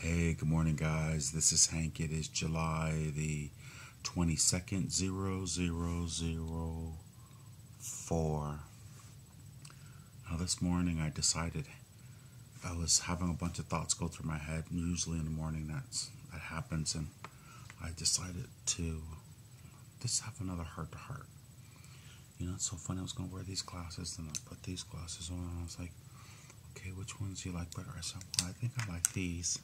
Hey, good morning, guys. This is Hank. It is July the 22nd, 0004. Now, this morning I decided I was having a bunch of thoughts go through my head. And usually in the morning that happens, and I decided to just have another heart to heart. You know, it's so funny. I was going to wear these glasses, and I put these glasses on, and I was like, okay, which ones do you like better? I said, well, I think I like these.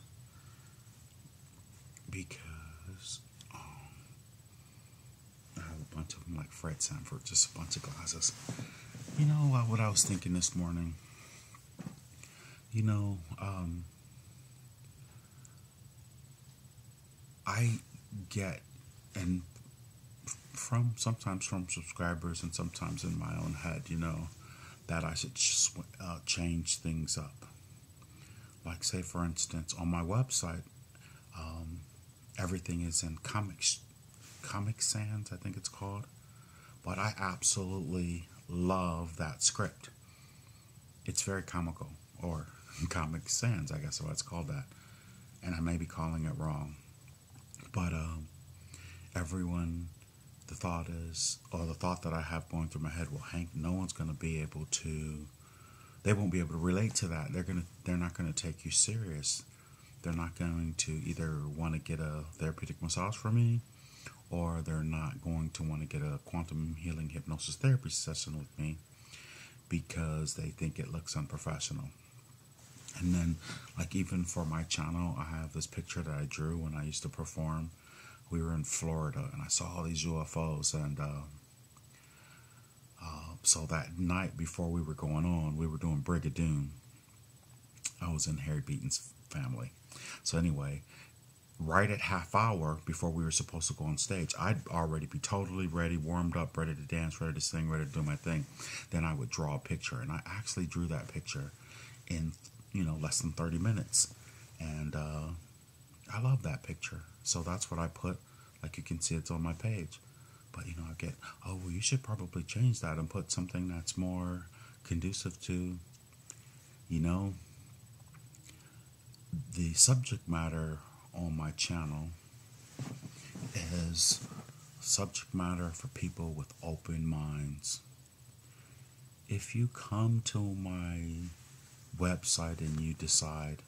Because I have a bunch of them like Fred Sanford, just a bunch of glasses. You know what I was thinking this morning? You know, I get, and sometimes from subscribers and sometimes in my own head, that I should change things up. Like, say, for instance, on my website, everything is in Comic Sans, I think it's called. But I absolutely love that script. It's very comical, or Comic Sans, I guess is what it's called that. And I may be calling it wrong. But everyone, the thought that I have going through my head, well, Hank, no one's going to be able to, they won't be able to relate to that. They're not going to take you serious. They're not going to either want to get a therapeutic massage from me, or they're not going to want to get a quantum healing hypnosis therapy session with me because they think it looks unprofessional. And then, like, even for my channel, I have this picture that I drew when I used to perform. We were in Florida, and I saw all these UFOs, and so that night before we were going on, we were doing Brigadoon. I was in Harry Beaton's family. So anyway, right at half hour before we were supposed to go on stage, I'd already be totally ready, warmed up, ready to dance, ready to sing, ready to do my thing. Then I would draw a picture, and I actually drew that picture in, less than 30 minutes. And I love that picture. So that's what I put. Like, you can see it's on my page. But, I get, oh, well, you should probably change that and put something that's more conducive to, the subject matter on my channel is subject matter for people with open minds. If you come to my website and you decide,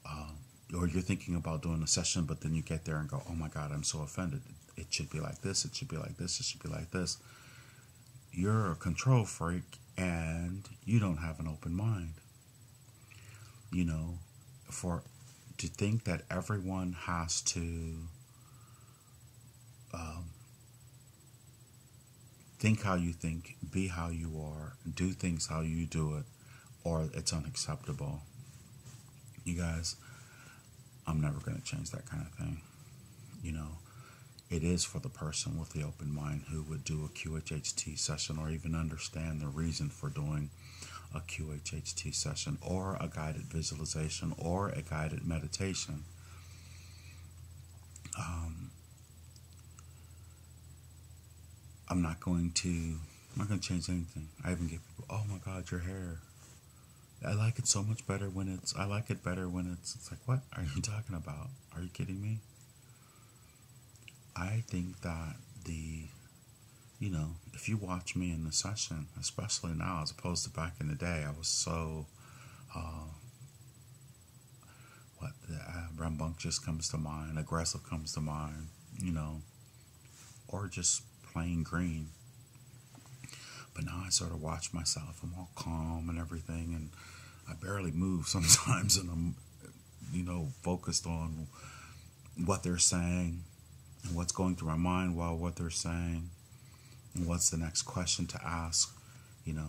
or you're thinking about doing a session, but then you get there and go, oh my God, I'm so offended. It should be like this, it should be like this, it should be like this. You're a control freak and you don't have an open mind. To think that everyone has to think how you think, be how you are, do things how you do it, or it's unacceptable. You guys, I'm never going to change that kind of thing. It is for the person with the open mind who would do a QHHT session or even understand the reason for doing a QHHT session or a guided visualization or a guided meditation. I'm not going to change anything. I even get people, oh my God, your hair. I like it so much better when it's like, what are you talking about? Are you kidding me? I think that if you watch me in the session, especially now as opposed to back in the day, I was so, rambunctious comes to mind, aggressive comes to mind, or just plain green. But now I sort of watch myself. I'm all calm and everything, and I barely move sometimes, and I'm, focused on what they're saying and what's going through my mind while what they're saying and what's the next question to ask.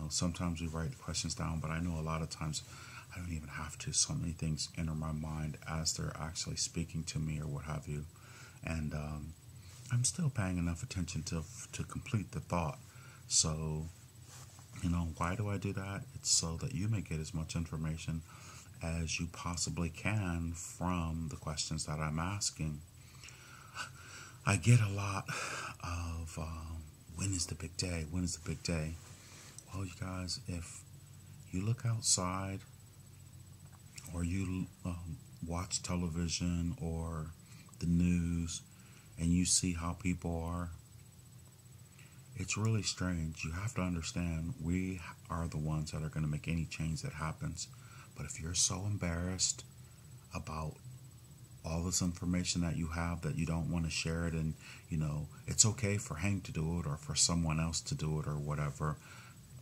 Sometimes we write questions down, but I know a lot of times I don't even have to. So many things enter my mind as they're actually speaking to me or what have you. And I'm still paying enough attention to complete the thought. So, why do I do that? It's so that you may get as much information as you possibly can from the questions that I'm asking. I get a lot of, when is the big day? When is the big day? Well, you guys, if you look outside or you watch television or the news and you see how people are, it's really strange. You have to understand, we are the ones that are going to make any change that happens. But if you're so embarrassed about all this information that you have that you don't want to share it, and it's okay for Hank to do it or for someone else to do it or whatever,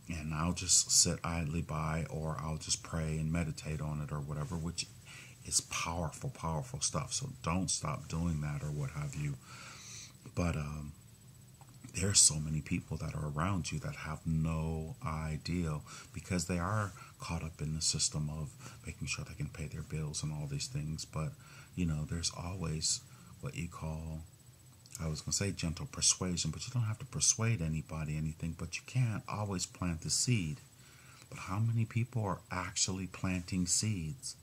and I'll just sit idly by, or I'll just pray and meditate on it or whatever, which is powerful, powerful stuff. So don't stop doing that or what have you. But there's so many people that are around you that have no idea, because they are caught up in the system of making sure they can pay their bills and all these things. But there's always what you call, I was going to say gentle persuasion, but you don't have to persuade anybody anything, but you can always plant the seed. But how many people are actually planting seeds?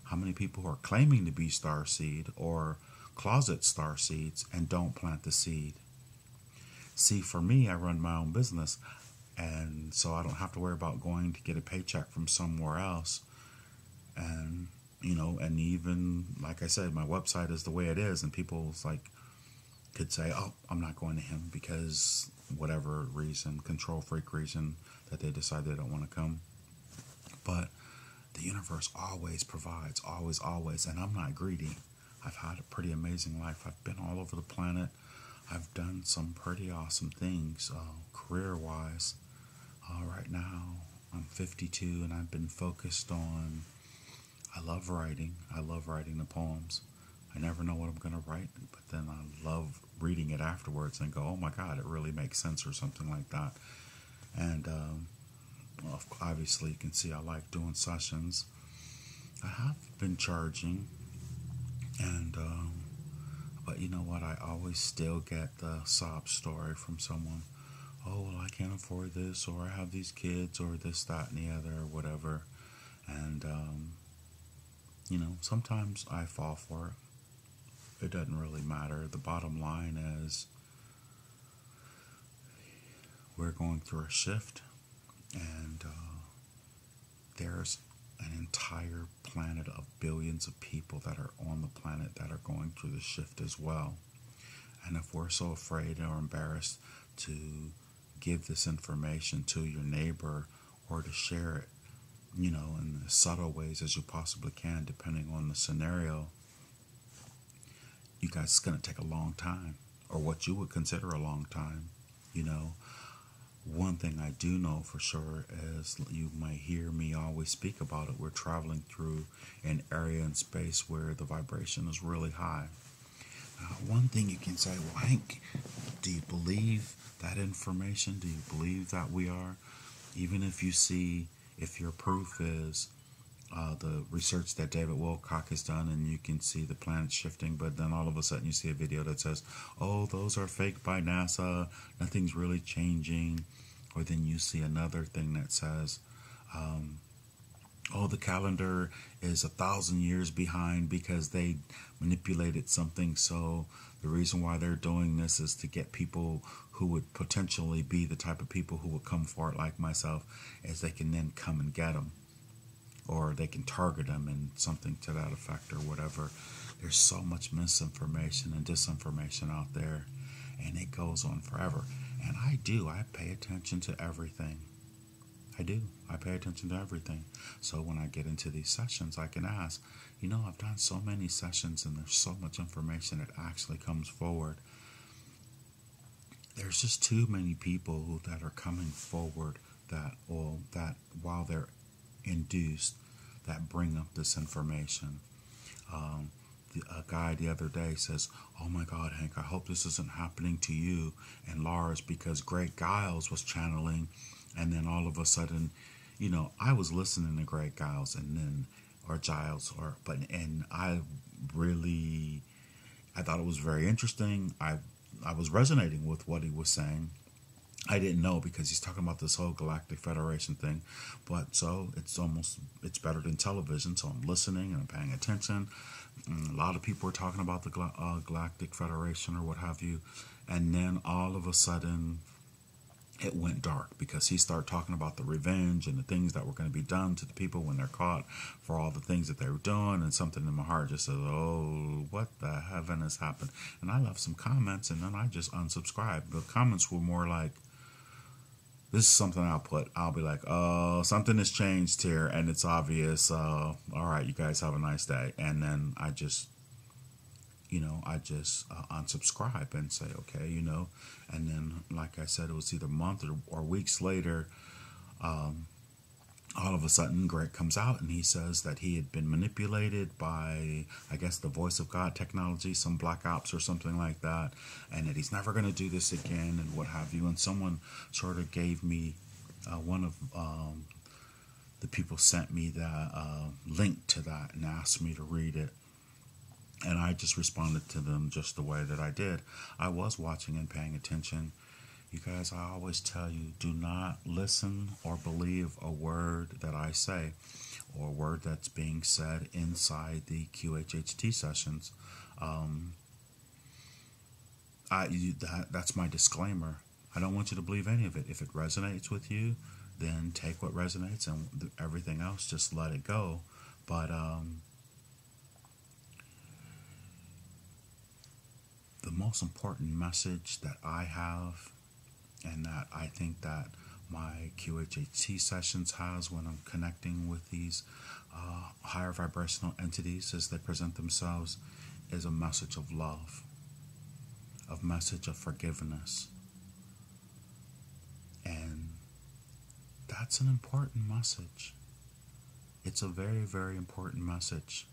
How many people are claiming to be starseed or closet starseeds and don't plant the seed? See, for me, I run my own business, and so I don't have to worry about going to get a paycheck from somewhere else. And and even, like I said, my website is the way it is, and people could say, oh, I'm not going to him because whatever reason, control freak reason, that they decide they don't want to come. But the universe always provides, always, always, and I'm not greedy. I've had a pretty amazing life. I've been all over the planet. I've done some pretty awesome things career-wise. Right now, I'm 52, and I've been focused on, I love writing. I love writing the poems. I never know what I'm going to write, but then I love reading it afterwards and go, oh my God, it really makes sense, or something like that. And obviously, you can see I like doing sessions. I have been charging, and but you know what? I always still get the sob story from someone. Oh, well, I can't afford this, or I have these kids, or this, that, and the other, or whatever. And sometimes I fall for it. It doesn't really matter. The bottom line is, we're going through a shift, and there's an entire planet of billions of people that are on the planet that are going through the shift as well. And if we're so afraid or embarrassed to give this information to your neighbor, or to share it, in as subtle ways as you possibly can, depending on the scenario, you guys, it's going to take a long time, or what you would consider a long time. One thing I do know for sure is, you might hear me always speak about it, we're traveling through an area in space where the vibration is really high. One thing you can say, well, Hank, do you believe that information? Do you believe that we are? Even if your proof is the research that David Wilcock has done, and you can see the planet shifting, but then all of a sudden you see a video that says, oh, those are fake by NASA, nothing's really changing. Or then you see another thing that says, oh, the calendar is 1,000 years behind because they manipulated something, so the reason why they're doing this is to get people who would potentially be the type of people who would come for it, like myself, as they can then come and get them, or they can target them, and something to that effect, or whatever. There's so much misinformation and disinformation out there, and it goes on forever. And I pay attention to everything. I pay attention to everything. So when I get into these sessions, I can ask, I've done so many sessions, and there's so much information that actually comes forward. There's just too many people that are coming forward that while they're induced, that bring up this information. A guy the other day says, oh my God, Hank, I hope this isn't happening to you and Lars, because Greg Giles was channeling, and then all of a sudden, I was listening to Greg Giles, and then, or Giles, and I thought it was very interesting. I was resonating with what he was saying. I didn't know, because he's talking about this whole Galactic Federation thing, but so it's better than television, so I'm listening and I'm paying attention. A lot of people are talking about the Galactic Federation or what have you, and then all of a sudden it went dark because he started talking about the revenge and the things that were going to be done to the people when they're caught for all the things that they were doing. And something in my heart just said, oh, what the heaven has happened? And I left some comments, and then I just unsubscribed. The comments were more like, this is something I'll be like, oh, something has changed here, and it's obvious. All right, you guys have a nice day. And then I just unsubscribe and say, okay, and then, like I said, it was either months or weeks later, all of a sudden Greg comes out and he says that he had been manipulated by, I guess, the voice of God technology, some black ops or something like that, and that he's never going to do this again and what have you. And someone sort of gave me, one of the people sent me the link to that and asked me to read it. And I just responded to them just the way that I did. I was watching and paying attention. You guys, I always tell you, do not listen or believe a word that I say or a word that's being said inside the QHHT sessions. That's my disclaimer. I don't want you to believe any of it. If it resonates with you, then take what resonates, and everything else, just let it go. But the most important message that I have, and that I think that my QHHT sessions has when I'm connecting with these higher vibrational entities as they present themselves, is a message of love, a message of forgiveness. And that's an important message. It's a very, very important message.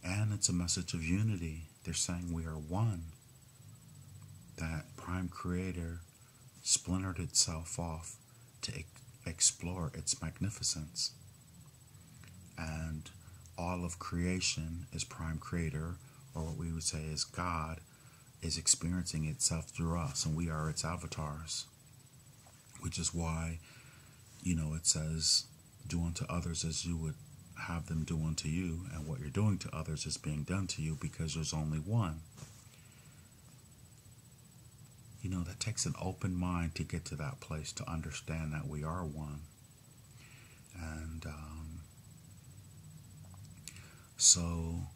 And it's a message of unity. They're saying we are one. That Prime Creator splintered itself off to explore its magnificence. And all of creation is Prime Creator, or what we would say is God, is experiencing itself through us, and we are its avatars. Which is why, it says, do unto others as you would have them do unto you, and what you're doing to others is being done to you, because there's only one. That takes an open mind to get to that place, to understand that we are one. And so,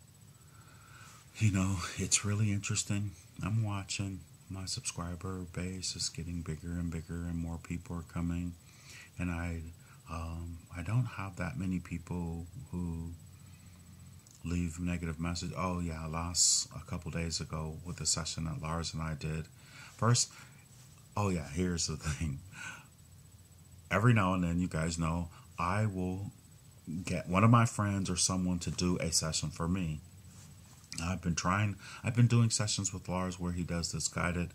it's really interesting. I'm watching. My subscriber base is getting bigger and bigger, and more people are coming. And I don't have that many people who leave negative message. Oh yeah, a couple days ago with the session that Lars and I did. First, here's the thing. Every now and then, you guys know, I will get one of my friends or someone to do a session for me. I've been doing sessions with Lars where he does this guided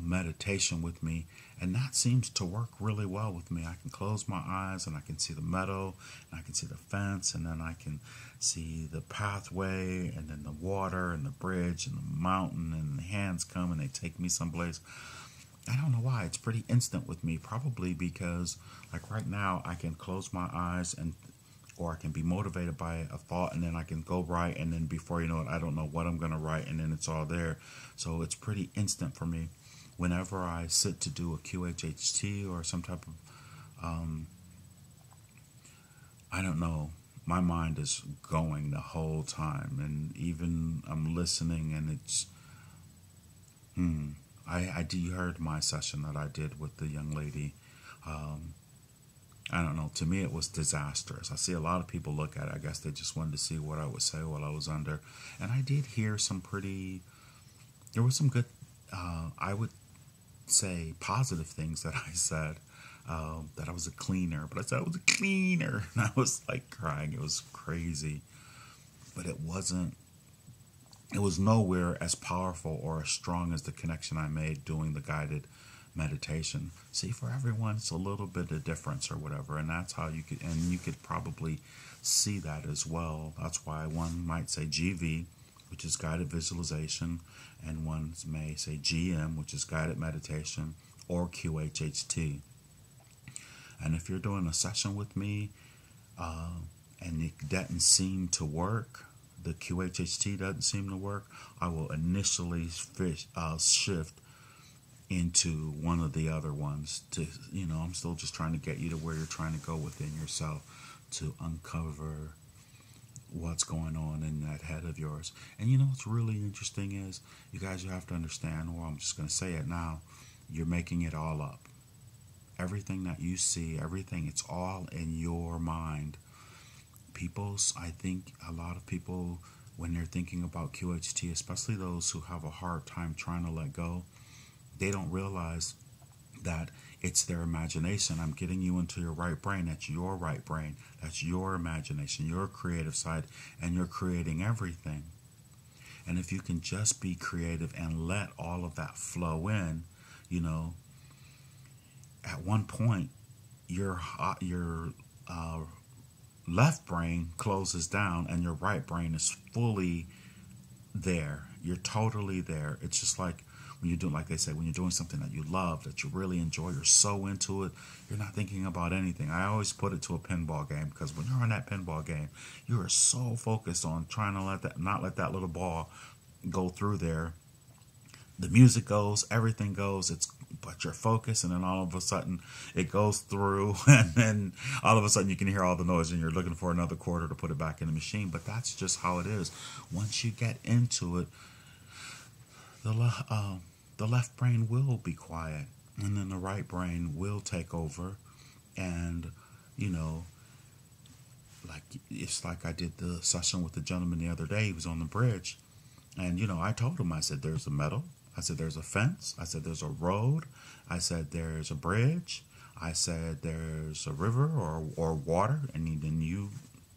meditation with me, and that seems to work really well with me. I can close my eyes and I can see the meadow, and I can see the fence, and then I can see the pathway, and then the water, and the bridge, and the mountain, and the hands come and they take me someplace. I don't know why. It's pretty instant with me, probably because, like right now, I can close my eyes or I can be motivated by a thought, and then I can go write, and then before you know it, I don't know what I'm going to write, and then it's all there. So it's pretty instant for me. Whenever I sit to do a QHHT or some type of, I don't know, my mind is going the whole time, and even I'm listening, and it's, you heard my session that I did with the young lady. I don't know, to me it was disastrous. I see a lot of people look at it. I guess they just wanted to see what I would say while I was under. And I did hear there were some good, I would say positive things that I said, that I was a cleaner. But I said I was a cleaner, and I was like crying. It was crazy. But it was nowhere as powerful or as strong as the connection I made doing the guided meditation. See, for everyone, it's a little bit of difference or whatever, and that's how you could probably see that as well. That's why one might say GV, which is guided visualization, and one may say GM, which is guided meditation, or QHHT. And if you're doing a session with me, and it doesn't seem to work, the QHHT doesn't seem to work, I will initially shift into one of the other ones. To, I'm still just trying to get you to where you're trying to go within yourself, to uncover what's going on in that head of yours. And what's really interesting is, you guys, you have to understand, well, I'm just going to say it now, you're making it all up. Everything that you see, everything, it's all in your mind. I think a lot of people, when they're thinking about QHT, especially those who have a hard time trying to let go, they don't realize that it's their imagination. I'm getting you into your right brain. That's your right brain. That's your imagination, your creative side, and you're creating everything. And if you can just be creative and let all of that flow in, at one point, your left brain closes down and your right brain is fully there. You're totally there. It's just like when you're doing, like they say, when you're doing something that you love, that you really enjoy, you're so into it, you're not thinking about anything. I always put it to a pinball game, because when you're on that pinball game, you are so focused on trying to not let that little ball go through there. The music goes, everything goes, but you're focused, and then all of a sudden it goes through, and then all of a sudden you can hear all the noise, and you're looking for another quarter to put it back in the machine. But that's just how it is. Once you get into it, the left brain will be quiet, and then the right brain will take over. And it's like I did the session with the gentleman the other day. He was on the bridge, and I told him, I said, there's a metal, I said, there's a fence, I said, there's a road, I said, there's a bridge, I said, there's a river or water, and then you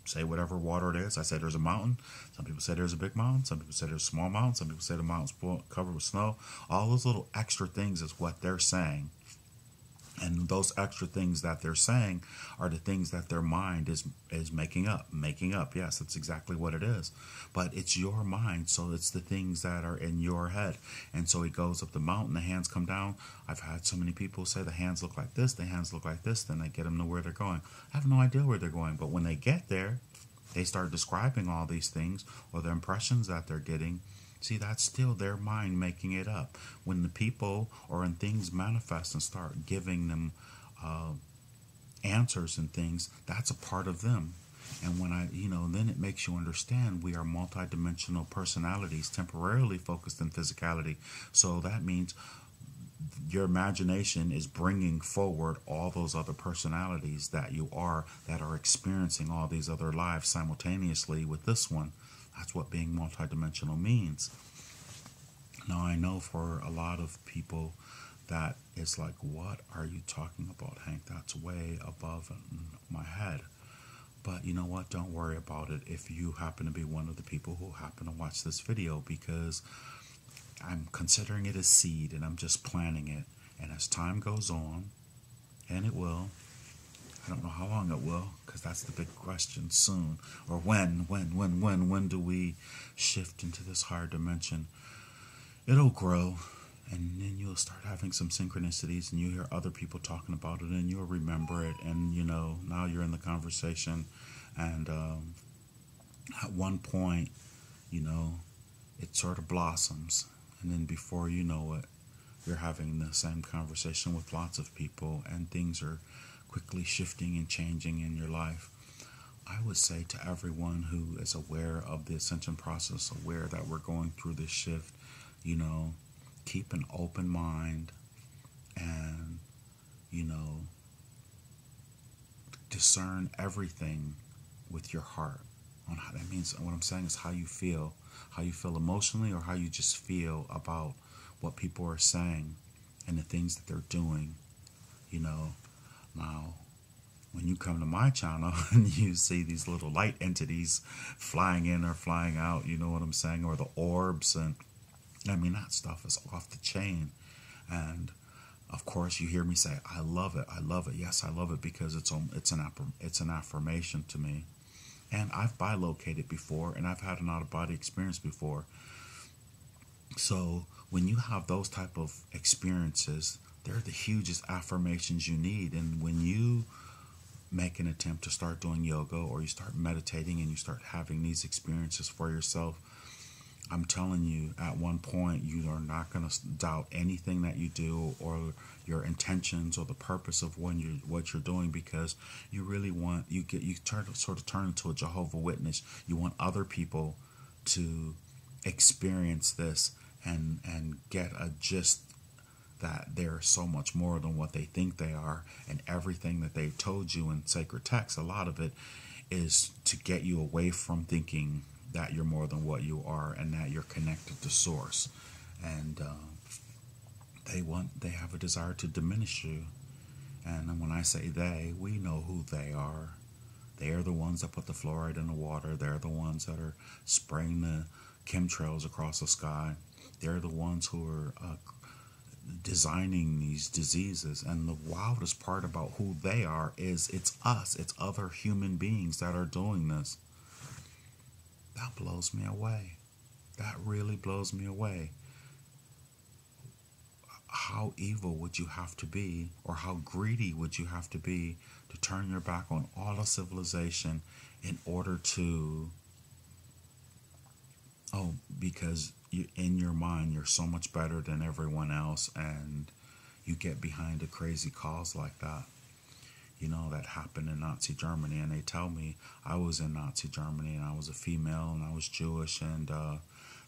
say whatever water it is. I said, there's a mountain. Some people say there's a big mountain. Some people say there's a small mountain. Some people say the mountain's covered with snow. All those little extra things is what they're saying. And those extra things that they're saying are the things that their mind is making up. Making up, yes, that's exactly what it is. But it's your mind, so it's the things that are in your head. And so he goes up the mountain, the hands come down. I've had so many people say the hands look like this, the hands look like this, then they get them to where they're going. I have no idea where they're going, but when they get there, they start describing all these things, or the impressions that they're getting. See, that's still their mind making it up. When the people or when things manifest and start giving them answers and things, that's a part of them. And when then it makes you understand we are multidimensional personalities, temporarily focused in physicality. So that means your imagination is bringing forward all those other personalities that you are, that are experiencing all these other lives simultaneously with this one. That's what being multidimensional means. Now, I know for a lot of people that it's like, what are you talking about, Hank? That's way above my head. But you know what? Don't worry about it if you happen to be one of the people who happen to watch this video, because I'm considering it a seed and I'm just planting it. And as time goes on, and it will, I don't know how long it will, because that's the big question, soon. Or when do we shift into this higher dimension? It'll grow, and then you'll start having some synchronicities, and you hear other people talking about it, and you'll remember it, and now you're in the conversation, and at one point, it sort of blossoms, and then before you know it, you're having the same conversation with lots of people, and things are quickly shifting and changing in your life. I would say to everyone who is aware of the ascension process, aware that we're going through this shift, keep an open mind and, discern everything with your heart. On how, that means, what I'm saying is how you feel emotionally, or how you just feel about what people are saying and the things that they're doing, Now, when you come to my channel and you see these little light entities flying in or flying out, you know what I'm saying, or the orbs, and that stuff is off the chain. And of course, you hear me say, I love it. Yes, I love it, because it's an affirmation to me. And I've bilocated before, and I've had an out-of-body experience before. So when you have those type of experiences, they're the hugest affirmations you need. And when you make an attempt to start doing yoga, or you start meditating and you start having these experiences for yourself, I'm telling you, at one point, you are not going to doubt anything that you do, or your intentions, or the purpose of what you're doing, because you really want, you sort of turn into a Jehovah Witness. You want other people to experience this and get a gist that they're so much more than what they think they are, and everything that they've told you in sacred text, a lot of it is to get you away from thinking that you're more than what you are, and that you're connected to source. And they have a desire to diminish you. And when I say they, we know who they are. They are the ones that put the fluoride in the water. They're the ones that are spraying the chemtrails across the sky. They're the ones who are designing these diseases. And the wildest part about who they are is it's us. It's other human beings that are doing this. That blows me away. That really blows me away. How evil would you have to be, or how greedy would you have to be, to turn your back on all of civilization in order to, because in your mind you're so much better than everyone else, and you get behind a crazy cause like that. You know, that happened in Nazi Germany, and they tell me, I was in Nazi Germany, and I was a female, and I was Jewish, and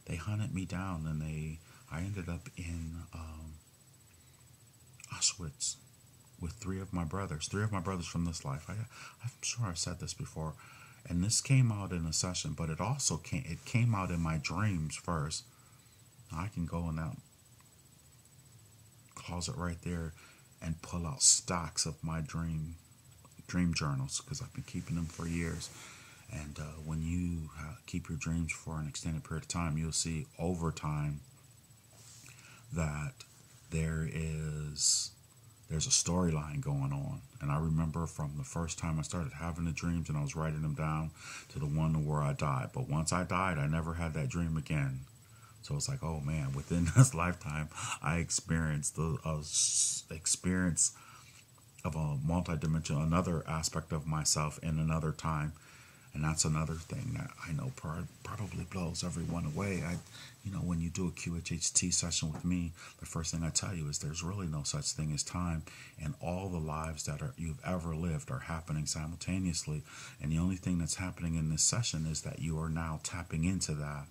they hunted me down, and I ended up in Auschwitz with three of my brothers from this life. I'm sure I've said this before, and this came out in a session, but it also came out in my dreams first. I can go in that closet right there and pull out stacks of my dream journals, because I've been keeping them for years. And when you keep your dreams for an extended period of time, you'll see over time that there's a storyline going on. And I remember from the first time I started having the dreams and I was writing them down to the one where I died. But once I died, I never had that dream again. So it's like, oh man, within this lifetime, I experienced the experience of a multidimensional, another aspect of myself in another time. And that's another thing that I know probably blows everyone away. When you do a QHHT session with me, the first thing I tell you is there's really no such thing as time, and all the lives that you've ever lived are happening simultaneously. And the only thing that's happening in this session is that you are now tapping into that.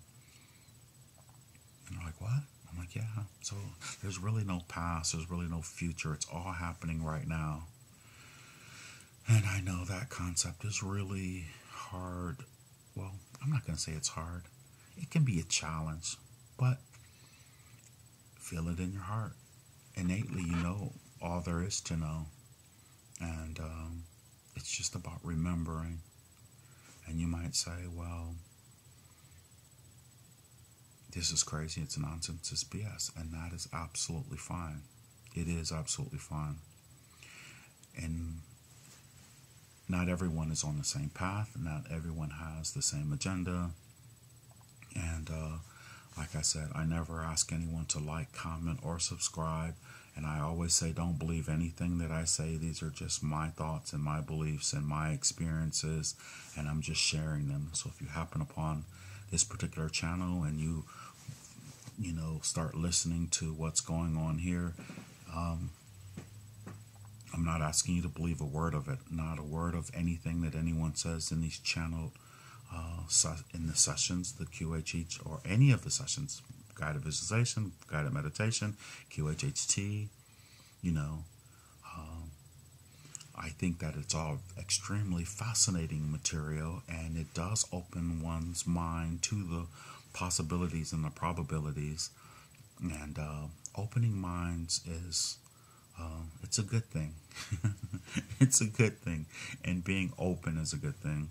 And they're like, what? I'm like, yeah. So there's really no past. There's really no future. It's all happening right now. And I know that concept is really hard. Well, I'm not going to say it's hard. It can be a challenge, but feel it in your heart. Innately, you know all there is to know. And it's just about remembering. And you might say, well, this is crazy, it's nonsense, it's BS. And that is absolutely fine. It is absolutely fine. And not everyone is on the same path. Not everyone has the same agenda. And like I said, I never ask anyone to like, comment, or subscribe. And I always say, don't believe anything that I say. These are just my thoughts and my beliefs and my experiences, and I'm just sharing them. So if you happen upon this particular channel and you start listening to what's going on here, I'm not asking you to believe a word of it, not a word of anything that anyone says in these channel, in the sessions, the QHH, or any of the sessions, guided visualization, guided meditation, QHHT, I think that it's all extremely fascinating material, and it does open one's mind to the possibilities and the probabilities. And opening minds is, it's a good thing. It's a good thing. And being open is a good thing.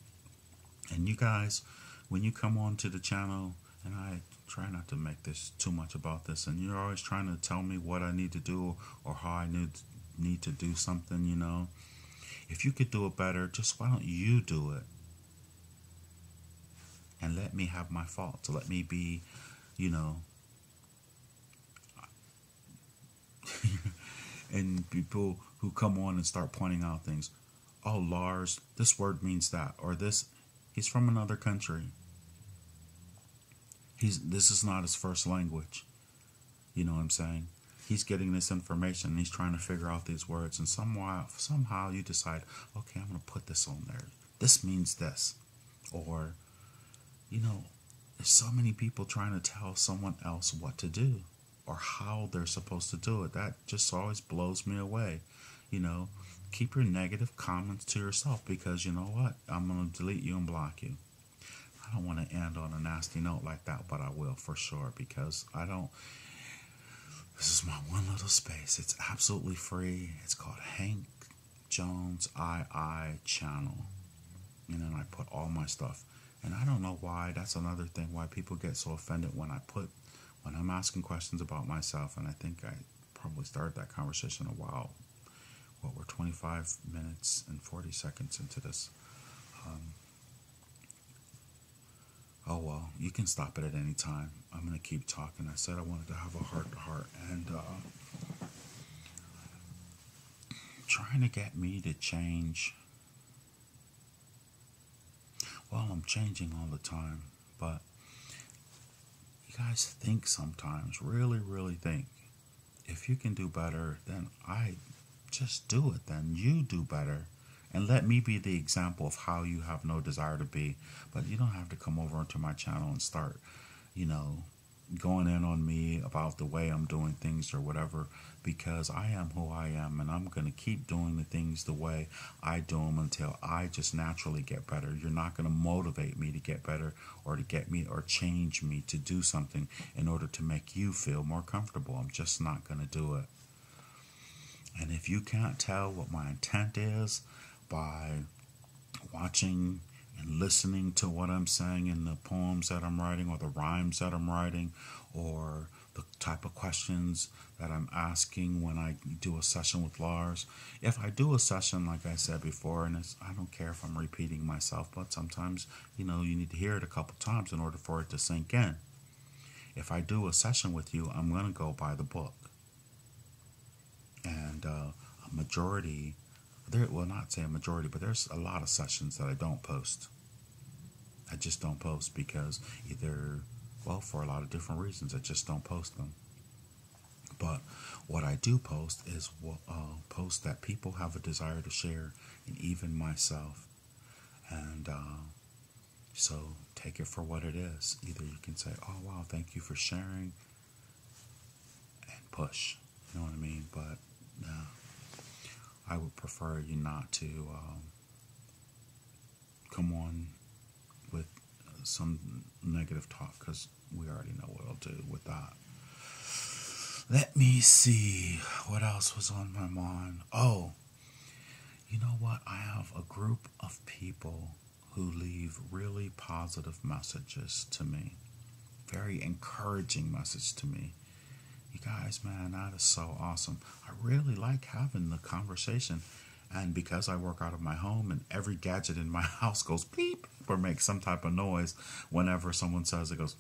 And you guys, when you come on to the channel, and I try not to make this too much about this, and you're always trying to tell me what I need to do or how I need to do something, if you could do it better, just why don't you do it? And let me have my faults. Let me be, and people who come on and start pointing out things. Oh, Lars, this word means that, or this, he's from another country. This is not his first language. You know what I'm saying? He's getting this information and he's trying to figure out these words, and somehow you decide, okay, I'm going to put this on there. This means this. Or, there's so many people trying to tell someone else what to do or how they're supposed to do it. That just always blows me away. Keep your negative comments to yourself, because you know what? I'm going to delete you and block you. I don't want to end on a nasty note like that, but I will for sure, because this is my one little space. It's absolutely free. It's called Hank Jones II channel. And I put all my stuff. And I don't know why. That's another thing why people get so offended when I'm asking questions about myself. And I think I probably started that conversation a while. We're 25 minutes and 40 seconds into this. Oh, well, you can stop it at any time. I'm going to keep talking. I said I wanted to have a heart-to-heart. And trying to get me to change. Well, I'm changing all the time. But you guys think sometimes, really, really think. If you can do better, then I just do it. Then you do better. And let me be the example of how you have no desire to be. But you don't have to come over into my channel and start, going in on me about the way I'm doing things or whatever. Because I am who I am. And I'm going to keep doing the things the way I do them until I just naturally get better. You're not going to motivate me to get better or to get me or change me to do something in order to make you feel more comfortable. I'm just not going to do it. And if you can't tell what my intent is, by watching and listening to what I'm saying in the poems that I'm writing or the rhymes that I'm writing or the type of questions that I'm asking when I do a session with Lars. If I do a session, like I said before, and I don't care if I'm repeating myself, but sometimes, you need to hear it a couple times in order for it to sink in. If I do a session with you, I'm going to go by the book. And a majority... not say a majority, but there's a lot of sessions that I don't post. I just don't post because for a lot of different reasons, I just don't post them. But what I do post is posts that people have a desire to share, and even myself. And so take it for what it is. Either you can say, oh, wow, thank you for sharing, and push. You know what I mean? But I would prefer you not to come on with some negative talk, because we already know what I'll do with that. Let me see what else was on my mind. Oh, you know what? I have a group of people who leave really positive messages to me, very encouraging message to me. You guys, man, that is so awesome. I really like having the conversation. And because I work out of my home and every gadget in my house goes beep or makes some type of noise whenever someone says it goes,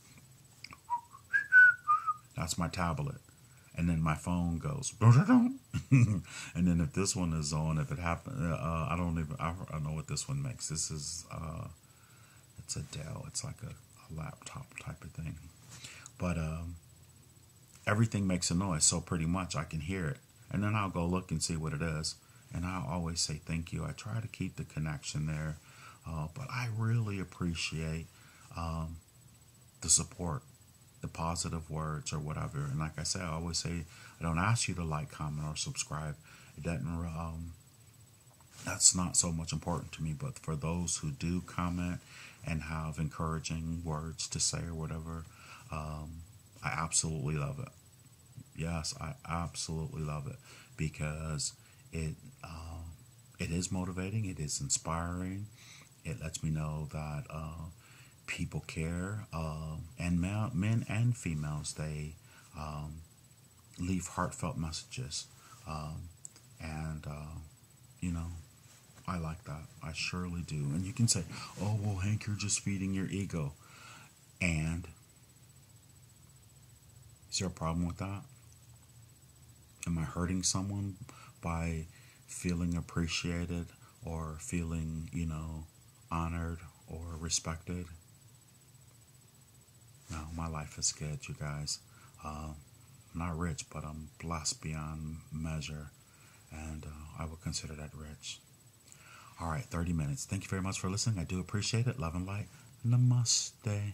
that's my tablet. And then my phone goes, and then if this one is on, if it happens, I don't know what this one makes. This is, it's a Dell. It's like a laptop type of thing. But, everything makes a noise, so pretty much I can hear it. And then I'll go look and see what it is. And I'll always say thank you. I try to keep the connection there. But I really appreciate the support, the positive words or whatever. And like I say, I always say, I don't ask you to like, comment, or subscribe. It doesn't, that's not so much important to me. But for those who do comment and have encouraging words to say or whatever, I absolutely love it. Yes, I absolutely love it, because it is motivating. It is inspiring. It lets me know that people care, and men and females, they leave heartfelt messages, and I like that. I surely do. And you can say, "Oh, well, Hank, you're just feeding your ego," and is there a problem with that? Am I hurting someone by feeling appreciated or feeling, honored or respected? No, my life is good, you guys. I'm not rich, but I'm blessed beyond measure, and I would consider that rich. All right, 30 minutes. Thank you very much for listening. I do appreciate it. Love and light. Namaste.